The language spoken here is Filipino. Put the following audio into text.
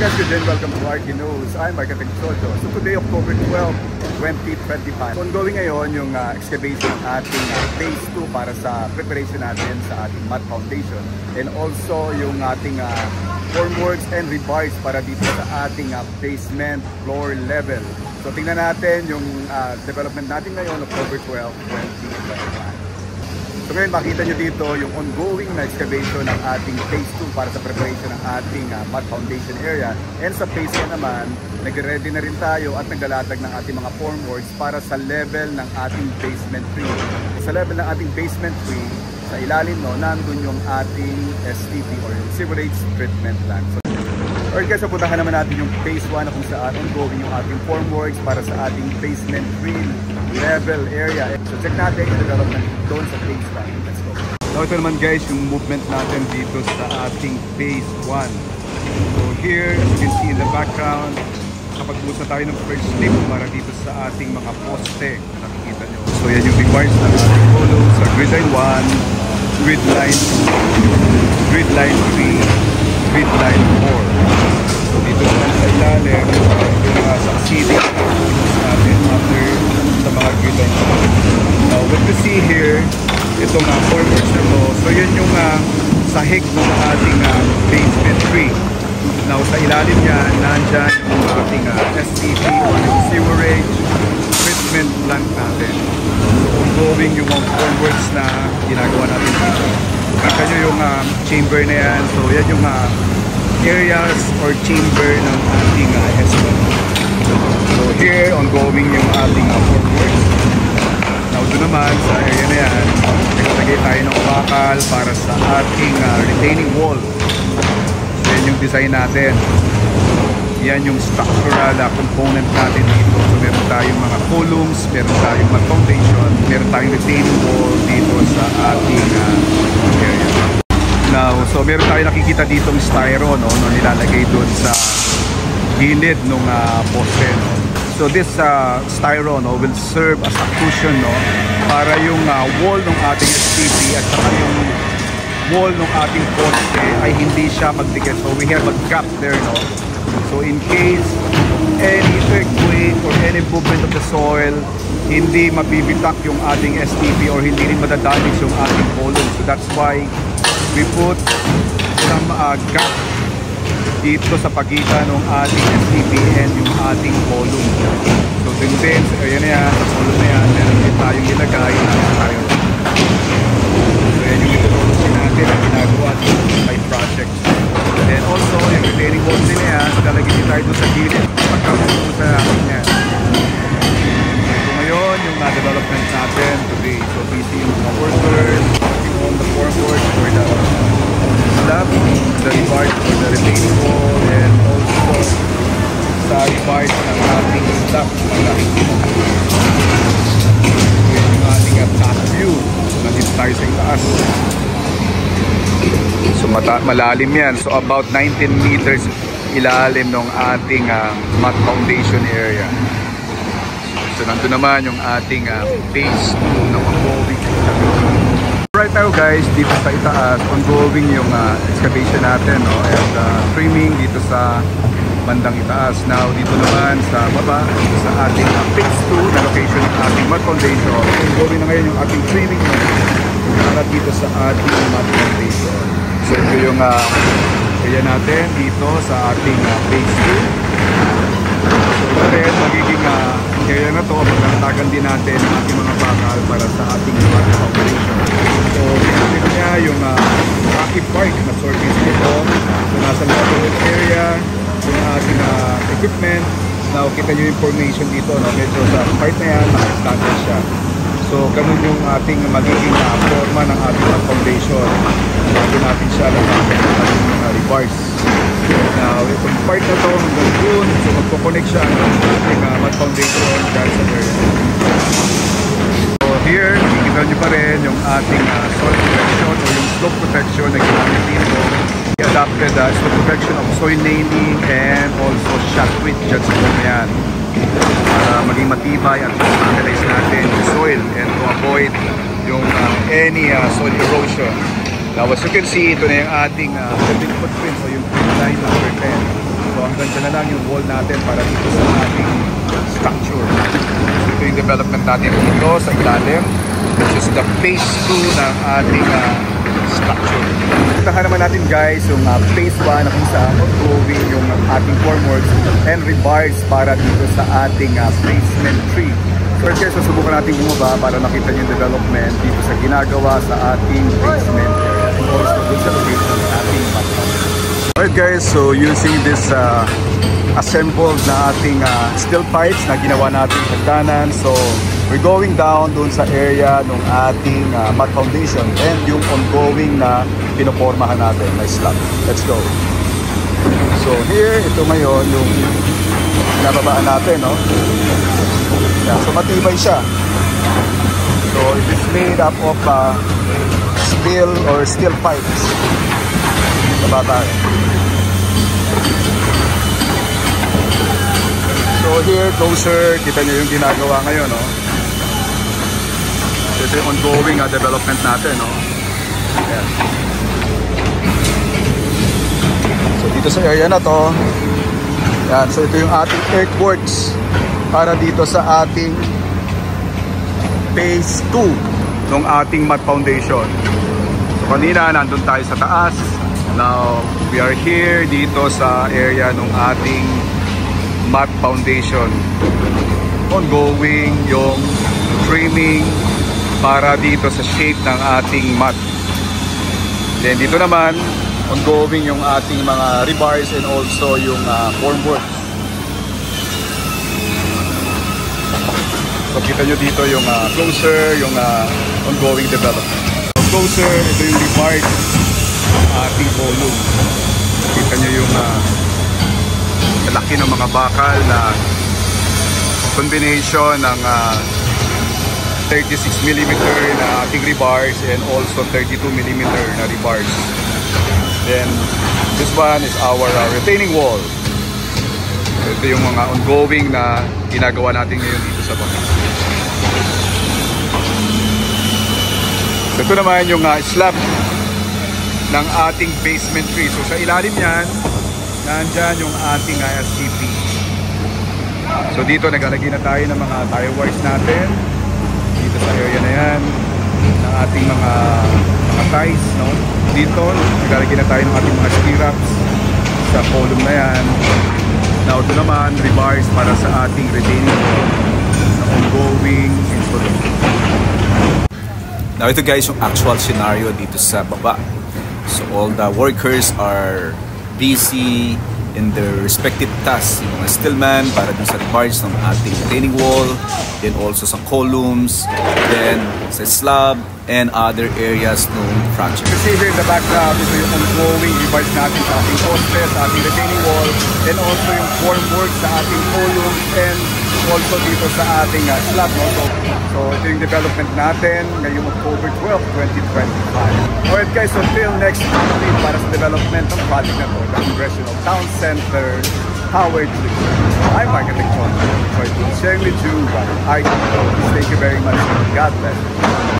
guys, good day and welcome to RK News. I'm Architect Sojo. So today, October 12, 2025. So ongoing ngayon yung excavation ng ating phase 2 para sa preparation natin sa ating mat foundation. And also yung ating formworks and rebars para dito sa ating basement floor level. So tingnan natin yung development natin ngayon, October 12, 2025. So ngayon makita nyo dito yung ongoing na excavation ng ating phase 2 para sa preparation ng ating mat foundation area. And sa phase 1 naman, nag-ready na rin tayo at naglalatag ng ating mga formworks para sa level ng ating basement 3. Sa level ng ating basement 3, sa ilalim nandun yung ating STP or yung sewerage treatment plant. So, alright guys, so puntahan naman natin yung phase 1 na kung saan ongoing yung ating formworks para sa ating basement 3 level area. So check natin yung development doon sa phase 1. Let's go. So ito naman guys yung movement natin dito sa ating phase 1. So here, as you can see in the background, kapag-busa tayo ng first slip para dito sa ating mga poste. Nakikita nyo. So yan yung requires ng ating column sa grid line 1, grid line 2, grid line 3, grid line 4. So dito naman sa ilalim, yung succeeding natin after sa mga grid line 4. Now what you see here, itong formworks na to, so yan yung sahig ng ating basement 3. Now sa ilalim niya, nandyan yung ating STP or yung sewerage treatment plant natin. So ongoing yung mga formworks na ginagawa natin dito. Nakita nyo yung chamber na yan. So yan yung areas or chamber ng ating SWM. So here, ongoing yung ating formworks. Now doon naman sa area na yan, naglagay tayo ng bakal para sa ating retaining wall. So yan yung design natin. Yan yung structural component natin dito. So meron tayong mga columns, meron tayong mat foundation, meron tayong retaining wall dito sa ating area. Now, so meron tayo nakikita ditong styro no nilalagay doon sa gilid ng poste. No? So this styro will serve as a cushion para yung wall ng ating STP at saka yung wall ng ating poste ay hindi siya magdikit. So we have a gap there. So in case any earthquake or any movement of the soil, hindi mabibitak yung ating STP or hindi rin madadamage yung ating column. So that's why we put some gap dito sa pagitan ng ating STP and yung ating column. So din sa area na yan, sa column na yan, meron din tayong ilagay na tayo. So yan yung methodology natin na ginagawa by projects. And also, yung retaining wall din yan, lalagyan din tayo doon sa gilid pagkakusa natin yan. So ngayon, yung development natin today. So busy yung mga workers, on the formwork for the slab, the rebars for the retaining wall, and also sa rebars ng ating slab. Yan yung ating top view. Nandito tayo sa itaas. So malalim yan. So about 19 meters ilalim ng ating mat foundation area. So nandun naman yung ating phase 2 na ongoing excavation. Right now guys, dito sa itaas, ongoing yung excavation natin and trimming dito sa bandang itaas. Now dito naman sa baba, dito sa ating phase 2 na location ng ating mat foundation. Ongoing na ngayon yung ating trimming para dito sa ating mat foundation. So ito yung area natin dito sa ating phase 2. So ito rin magiging area na to, magkakatagan din natin ang ating mga bakal para sa ating mat foundation. So ito niya yung rocky park na surface nito. So nasa level area yung ating equipment. Now kita nyo yung formation dito, medyo sa part na yan naka-standard siya. So ganun yung ating magiging forma ng ating foundation. Bago natin siya nagamit ng ating mga rebars. Now itong part na to hanggang dun, so magpo-connect siya ng ating mat foundation dahil sa area. So here, makikita nyo pa rin yung ating soil protection o yung slope protection na ginamit dito. We adapted slope protection of soil nailing and also shotcrete dyan sa yan. Para maging matibay at stabilize natin yung soil and to avoid yung any soil erosion. Now as you can see, ito na yung ating building footprint o yung line number 10. So ang hanggang dyan na lang yung wall natin para dito sa ating structure. So, ito yung development natin dito sa ilalim, which is the phase 2 ng ating structure. Puntahan naman natin guys yung phase 1 na kung saan ongoing yung ating formworks and rebars para dito sa ating basement 3. First guys, susubukan natin bumaba para makita yung development dito sa ginagawa sa ating basement area and also dito sa location ng ating matron. Alright guys, so using this assembled na ating steel pipes na ginawa natin pagdanan. So we're going down dun sa area ng ating mat foundation and yung ongoing na pinopormahan natin na slab. Let's go. So here, ito ngayon yung nababaan natin, no? Yeah, so matibay siya. So it is made up of steel or steel pipes. Nababaan. So here, closer, kita nyo yung ginagawa ngayon, no? Ito yung ongoing development natin, no? Ayan. So dito sa area na to, yan, so ito yung ating earthworks para dito sa ating phase 2 ng ating mat foundation. So kanina, nandun tayo sa taas. Now, we are here dito sa area ng ating mat foundation. Ongoing yung framing para dito sa shape ng ating mat. Then dito naman, ongoing yung ating mga rebars and also yung formwork. So kita nyo dito yung closer, yung ongoing development. So closer, ito yung rebars ating column. Kita nyo yung laki ng mga bakal na combination ng 36mm na ating rebars and also 32mm na rebars. Then this one is our retaining wall. Ito yung mga ongoing na ginagawa natin ngayon dito sa baba. Ito naman yung slab ng ating basement 3. So sa ilalim yan, nandyan yung ating STP. So dito naglalagay na tayo ng mga tire wires natin. Dito sa area na yan, ng ating mga ties, no? Dito, naglalagay na tayo ng ating mga stirrups sa column na yan. Now ito naman, rebars para sa ating retaining wall na ongoing installation. Now ito guys yung actual scenario dito sa baba. So all the workers are busy in their respective tasks. Yung mga stillman para dun sa rebars ng ating retaining wall, then also sa columns, then sa slab, and other areas ng fracture. You see here in the background, ito yung ongoing rebars natin sa ating postes, sa ating retaining wall, and also yung formwork sa ating columns, and also dito sa ating slab. No? So ito yung development natin ngayong October 12, 2025. Alright guys, so until next update para sa development ng project na to, the Congressional Town Center, Howard Street. I'm Architect John. Sharing with you what I do. Thank you very much. God bless you.